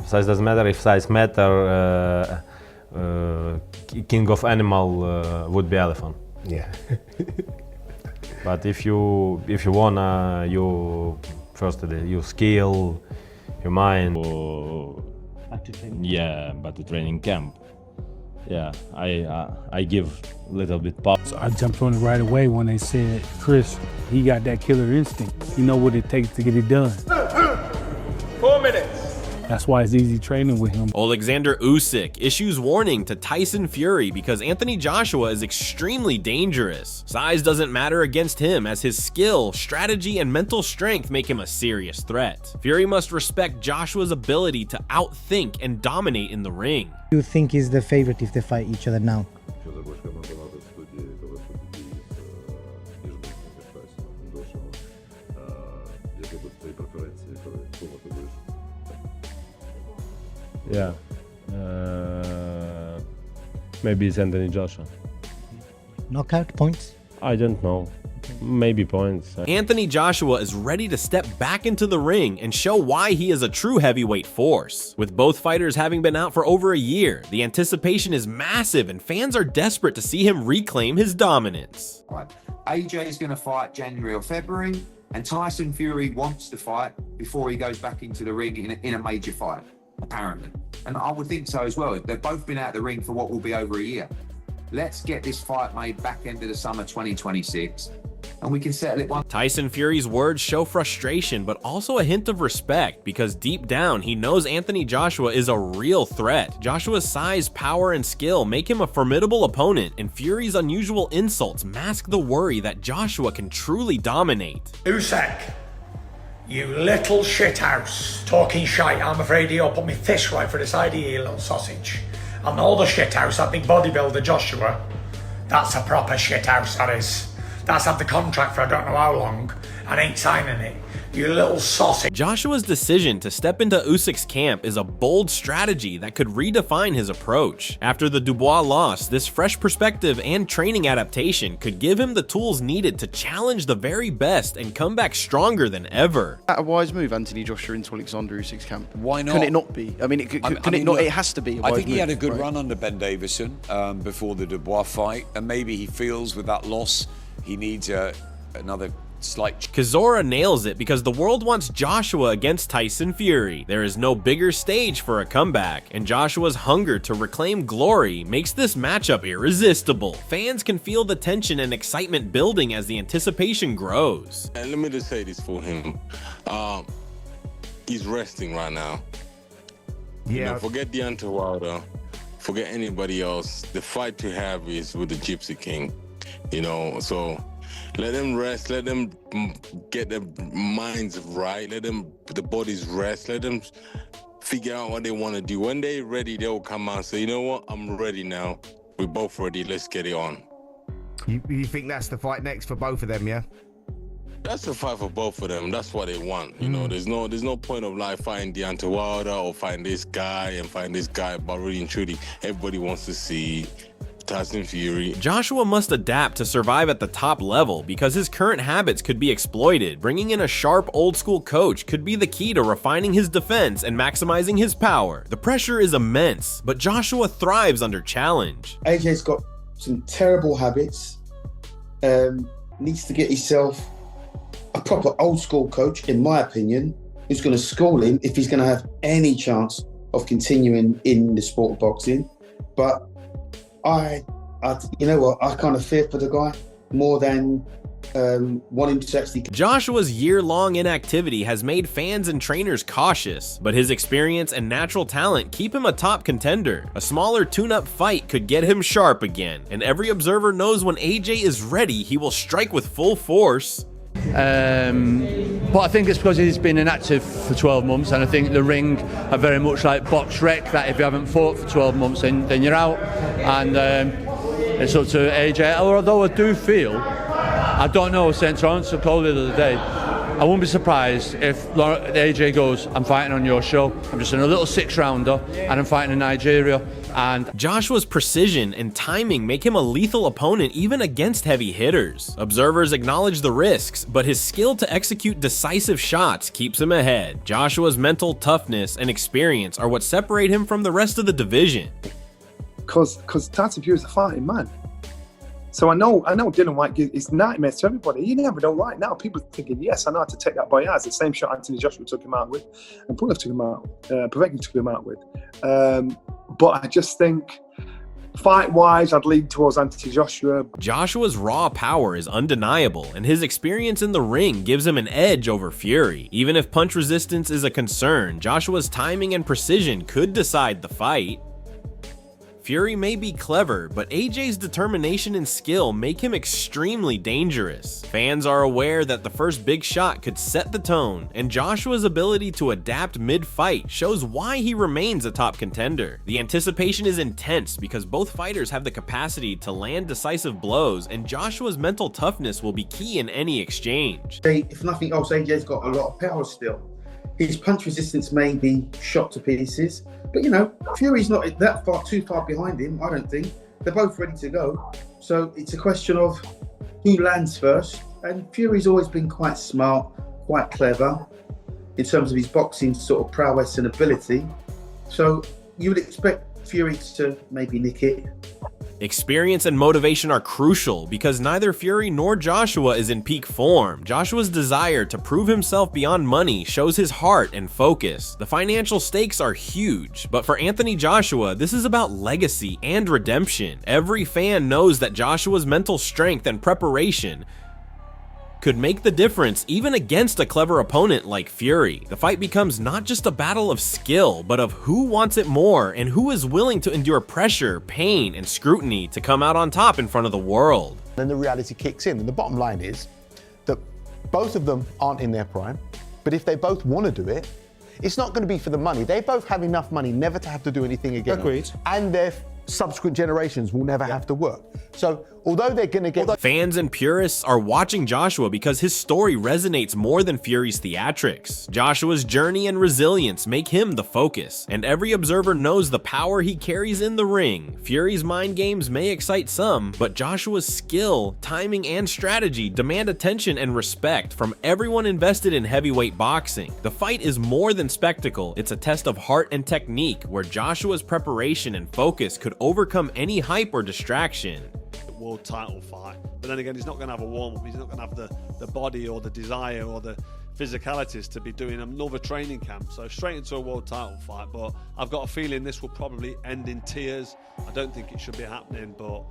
Size doesn't matter. If size matter, king of animal would be elephant. Yeah. But if you wanna, you first your skill, your mind. Yeah, but the training camp. Yeah, I give a little bit pop. So I jumped on it right away when they said, Chris, he got that killer instinct. You know what it takes to get it done. 4 minutes. That's why it's easy training with him. Oleksandr Usyk issues warning to Tyson Fury because Anthony Joshua is extremely dangerous. Size doesn't matter against him as his skill, strategy, and mental strength make him a serious threat. Fury must respect Joshua's ability to outthink and dominate in the ring. Who do you think is the favorite if they fight each other now? Yeah, maybe it's Anthony Joshua. Knockout points? I don't know. Maybe points. Anthony Joshua is ready to step back into the ring and show why he is a true heavyweight force. With both fighters having been out for over a year, the anticipation is massive and fans are desperate to see him reclaim his dominance. Right. AJ is going to fight January or February, and Tyson Fury wants to fight before he goes back into the ring in a major fight, apparently. And I would think so as well. They've both been out of the ring for what will be over a year. Let's get this fight made back end of the summer 2026, and we can settle it one. Tyson Fury's words show frustration, but also a hint of respect because deep down he knows Anthony Joshua is a real threat. Joshua's size, power, and skill make him a formidable opponent, and Fury's unusual insults mask the worry that Joshua can truly dominate. Usyk, you little shithouse. Talking shite, I'm afraid he'll put me fist right for the side of you, little sausage. And all the shithouse, that big bodybuilder Joshua, that's a proper shithouse, that is. That's had the contract for I don't know how long and ain't signing it. You little sausage. Joshua's decision to step into Usyk's camp is a bold strategy that could redefine his approach. After the Dubois loss, this fresh perspective and training adaptation could give him the tools needed to challenge the very best and come back stronger than ever. A wise move, Anthony Joshua into Oleksandr Usyk's camp. Why not? Can it not be? I mean, it has to be a wise I think he move, had a good right? run under Ben Davison before the Dubois fight, and maybe he feels with that loss he needs another slight. Chisora nails it because the world wants Joshua against Tyson Fury. There is no bigger stage for a comeback, and Joshua's hunger to reclaim glory makes this matchup irresistible. Fans can feel the tension and excitement building as the anticipation grows. And let me just say this for him. He's resting right now. Yeah. You know, forget Deontay Wilder, forget anybody else. The fight to have is with the Gypsy King. You know, so let them rest, let them get their minds right, let them, the bodies rest, let them figure out what they want to do. When they're ready, they'll come out and say, you know what, I'm ready now. We're both ready, let's get it on. You think that's the fight next for both of them, yeah? That's the fight for both of them. That's what they want. You know, there's no point of like fighting Deontay Wilder or fighting this guy and fighting this guy, but really and truly, everybody wants to see Tyson Fury. Joshua must adapt to survive at the top level because his current habits could be exploited. Bringing in a sharp, old-school coach could be the key to refining his defense and maximizing his power. The pressure is immense, but Joshua thrives under challenge. AJ's got some terrible habits. Needs to get himself a proper old-school coach, in my opinion, who's going to school him if he's going to have any chance of continuing in the sport of boxing. But I you know what, I kind of fear for the guy more than want him to actually. Joshua's year-long inactivity has made fans and trainers cautious, but his experience and natural talent keep him a top contender. A smaller tune-up fight could get him sharp again, and every observer knows when AJ is ready, he will strike with full force. But I think it's because he's been inactive for 12 months, and I think the ring are very much like box rec, that if you haven't fought for 12 months then you're out, and it's up to AJ. Although I do feel, I don't know, St. Lawrence called it the other day, I wouldn't be surprised if AJ goes, I'm fighting on your show, I'm just in a little 6-rounder and I'm fighting in Nigeria. And Joshua's precision and timing make him a lethal opponent even against heavy hitters. Observers acknowledge the risks, but his skill to execute decisive shots keeps him ahead. Joshua's mental toughness and experience are what separate him from the rest of the division. Because Tyson Fury is a fighting man. So I know Dylan White is nightmares to everybody. You never know. Right now, people are thinking, yes, I know how to take that boy out. It's the same shot Anthony Joshua took him out with, and Pulev took him out, Povetkin took him out with. But I just think, fight-wise, I'd lean towards Anthony Joshua. Joshua's raw power is undeniable, and his experience in the ring gives him an edge over Fury. Even if punch resistance is a concern, Joshua's timing and precision could decide the fight. Fury may be clever, but AJ's determination and skill make him extremely dangerous. Fans are aware that the first big shot could set the tone, and Joshua's ability to adapt mid-fight shows why he remains a top contender. The anticipation is intense because both fighters have the capacity to land decisive blows, and Joshua's mental toughness will be key in any exchange. If nothing else, AJ's got a lot of power still. His punch resistance may be shot to pieces, but you know, Fury's not too far behind him, I don't think. They're both ready to go. So it's a question of who lands first. And Fury's always been quite smart, quite clever in terms of his boxing sort of prowess and ability. So you would expect Fury to maybe nick it. Experience and motivation are crucial because neither Fury nor Joshua is in peak form. Joshua's desire to prove himself beyond money shows his heart and focus. The financial stakes are huge, but for Anthony Joshua, this is about legacy and redemption. Every fan knows that Joshua's mental strength and preparation could make the difference even against a clever opponent like Fury. The fight becomes not just a battle of skill, but of who wants it more and who is willing to endure pressure, pain, and scrutiny to come out on top in front of the world. Then the reality kicks in, and the bottom line is that both of them aren't in their prime, but if they both want to do it, it's not going to be for the money. They both have enough money never to have to do anything again. Agreed. And their subsequent generations will never have to work. So although they're going to get... Fans and purists are watching Joshua because his story resonates more than Fury's theatrics. Joshua's journey and resilience make him the focus, and every observer knows the power he carries in the ring. Fury's mind games may excite some, but Joshua's skill, timing, and strategy demand attention and respect from everyone invested in heavyweight boxing. The fight is more than spectacle, it's a test of heart and technique where Joshua's preparation and focus could overcome any hype or distraction. World title fight, but then again, he's not going to have a warm-up, he's not going to have the body or the desire or the physicalities to be doing another training camp, so straight into a world title fight. But I've got a feeling this will probably end in tears. I don't think it should be happening, but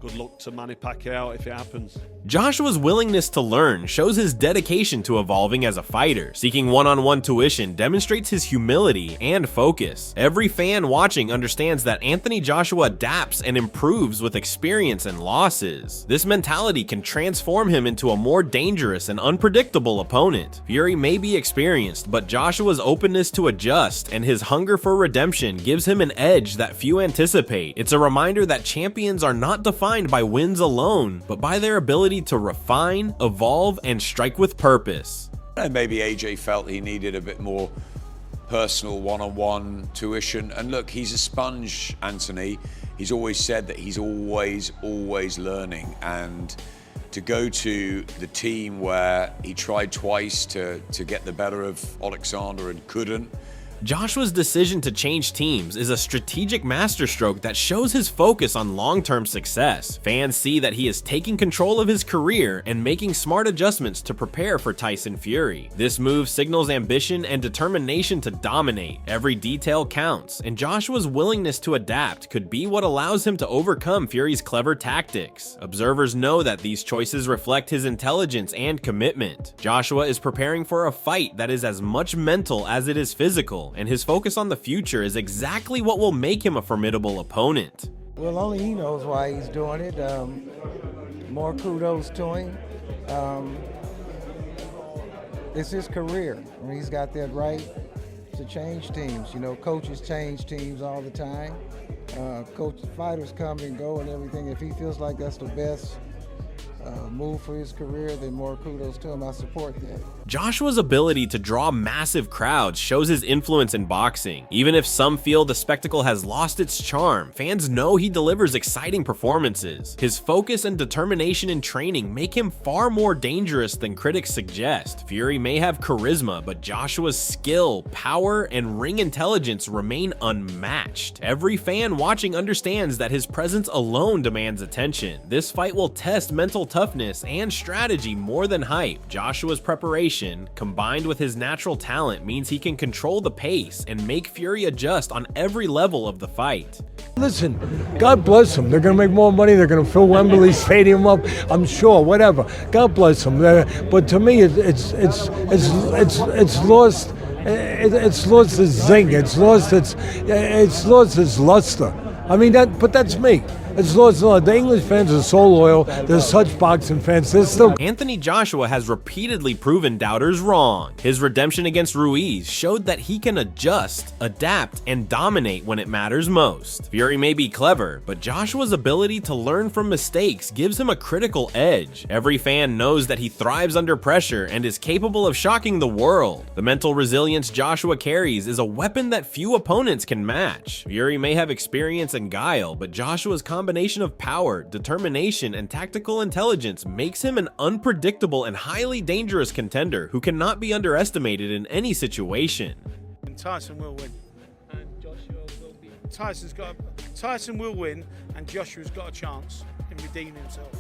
good luck to Manny Pacquiao if it happens. Joshua's willingness to learn shows his dedication to evolving as a fighter. Seeking one-on-one tuition demonstrates his humility and focus. Every fan watching understands that Anthony Joshua adapts and improves with experience and losses. This mentality can transform him into a more dangerous and unpredictable opponent. Fury may be experienced, but Joshua's openness to adjust and his hunger for redemption gives him an edge that few anticipate. It's a reminder that champions are not defined by wins alone, but by their ability to refine, evolve, and strike with purpose. And maybe AJ felt he needed a bit more personal one-on-one tuition. And look, he's a sponge, Anthony. He's always said that he's always learning. And to go to the team where he tried twice to get the better of Oleksandr and couldn't. Joshua's decision to change teams is a strategic masterstroke that shows his focus on long-term success. Fans see that he is taking control of his career and making smart adjustments to prepare for Tyson Fury. This move signals ambition and determination to dominate. Every detail counts, and Joshua's willingness to adapt could be what allows him to overcome Fury's clever tactics. Observers know that these choices reflect his intelligence and commitment. Joshua is preparing for a fight that is as much mental as it is physical, and his focus on the future is exactly what will make him a formidable opponent. Well, only he knows why he's doing it. More kudos to him. It's his career. I mean, he's got that right to change teams. You know, coaches change teams all the time. Fighters come and go and everything. If he feels like that's the best move for his career, then more kudos to him. I support that. Joshua's ability to draw massive crowds shows his influence in boxing. Even if some feel the spectacle has lost its charm, fans know he delivers exciting performances. His focus and determination in training make him far more dangerous than critics suggest. Fury may have charisma, but Joshua's skill, power, and ring intelligence remain unmatched. Every fan watching understands that his presence alone demands attention. This fight will test mental toughness and strategy more than hype. Joshua's preparation, combined with his natural talent, means he can control the pace and make Fury adjust on every level of the fight. Listen, God bless them. They're going to make more money. They're going to fill Wembley Stadium up. I'm sure. Whatever. God bless them. But to me, it's lost. It's lost its zing. It's lost its luster. I mean but that's me. It's lost. The English fans are so loyal. They're such boxing fans. They're still. Anthony Joshua has repeatedly proven doubters wrong. His redemption against Ruiz showed that he can adjust, adapt, and dominate when it matters most. Fury may be clever, but Joshua's ability to learn from mistakes gives him a critical edge. Every fan knows that he thrives under pressure and is capable of shocking the world. The mental resilience Joshua carries is a weapon that few opponents can match. Fury may have experience and guile, but Joshua's combination of power, determination, and tactical intelligence makes him an unpredictable and highly dangerous contender who cannot be underestimated in any situation. And Tyson will win. And Joshua will be. Tyson will win, and Joshua's got a chance in redeeming himself.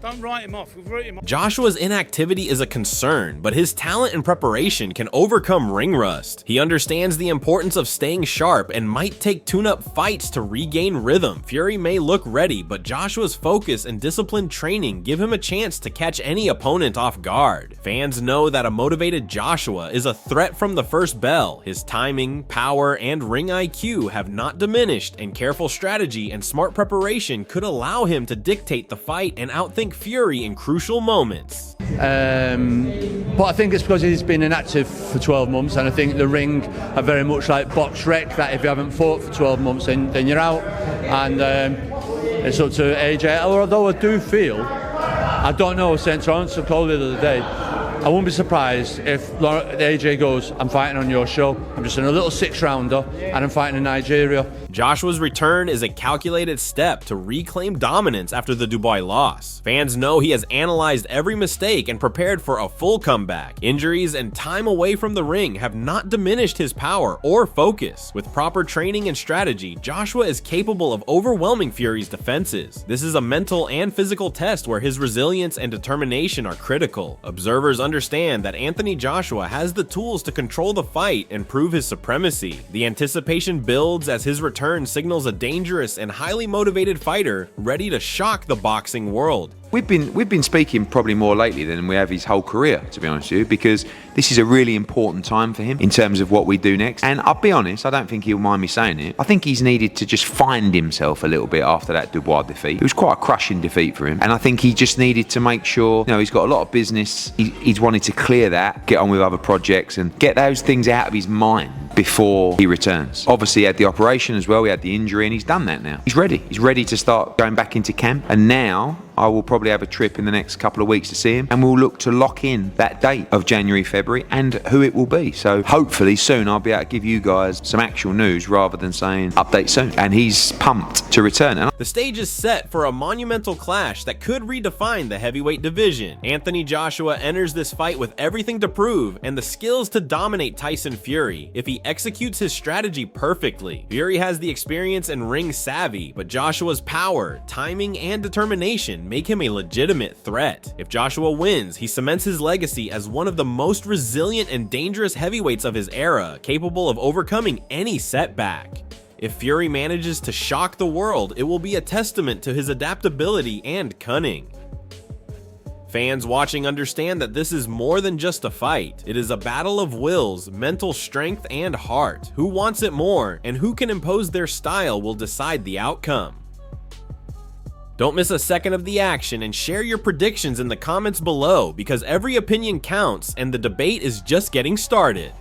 Don't write him off. We've written him off. Joshua's inactivity is a concern, but his talent and preparation can overcome ring rust. He understands the importance of staying sharp and might take tune-up fights to regain rhythm. Fury may look ready, but Joshua's focus and disciplined training give him a chance to catch any opponent off guard. Fans know that a motivated Joshua is a threat from the first bell. His timing, power, and ring IQ have not diminished, and careful strategy and smart preparation could allow him to dictate the fight and outthink Fury in crucial moments. But I think it's because he's been inactive for 12 months, and I think the ring are very much like box rec, that if you haven't fought for 12 months then you're out, and it's up to AJ. Although I do feel, I don't know, St. Lawrence called it the other day, I wouldn't be surprised if AJ goes, I'm fighting on your show, I'm just in a little 6-rounder and I'm fighting in Nigeria. Joshua's return is a calculated step to reclaim dominance after the Dubois loss. Fans know he has analyzed every mistake and prepared for a full comeback. Injuries and time away from the ring have not diminished his power or focus. With proper training and strategy, Joshua is capable of overwhelming Fury's defenses. This is a mental and physical test where his resilience and determination are critical. Observers understand that Anthony Joshua has the tools to control the fight and prove his supremacy. The anticipation builds as his return signals a dangerous and highly motivated fighter ready to shock the boxing world. We've been speaking probably more lately than we have his whole career, to be honest with you, because this is a really important time for him in terms of what we do next. And I'll be honest, I don't think he'll mind me saying it. I think he's needed to just find himself a little bit after that Dubois defeat. It was quite a crushing defeat for him. And I think he just needed to make sure, he's got a lot of business. He's wanted to clear that, get on with other projects and get those things out of his mind before he returns. Obviously he had the operation as well, he had the injury, and he's done that now. He's ready to start going back into camp, and now I will probably have a trip in the next couple of weeks to see him, and we'll look to lock in that date of January, February, and who it will be. So hopefully soon I'll be able to give you guys some actual news rather than saying update soon. And he's pumped to return. The stage is set for a monumental clash that could redefine the heavyweight division. Anthony Joshua enters this fight with everything to prove and the skills to dominate Tyson Fury if he executes his strategy perfectly. Fury has the experience and ring savvy, but Joshua's power, timing, and determination make him a legitimate threat. If Joshua wins, he cements his legacy as one of the most resilient and dangerous heavyweights of his era, capable of overcoming any setback. If Fury manages to shock the world, it will be a testament to his adaptability and cunning. Fans watching understand that this is more than just a fight. It is a battle of wills, mental strength, and heart. Who wants it more, and who can impose their style will decide the outcome. Don't miss a second of the action and share your predictions in the comments below, because every opinion counts and the debate is just getting started.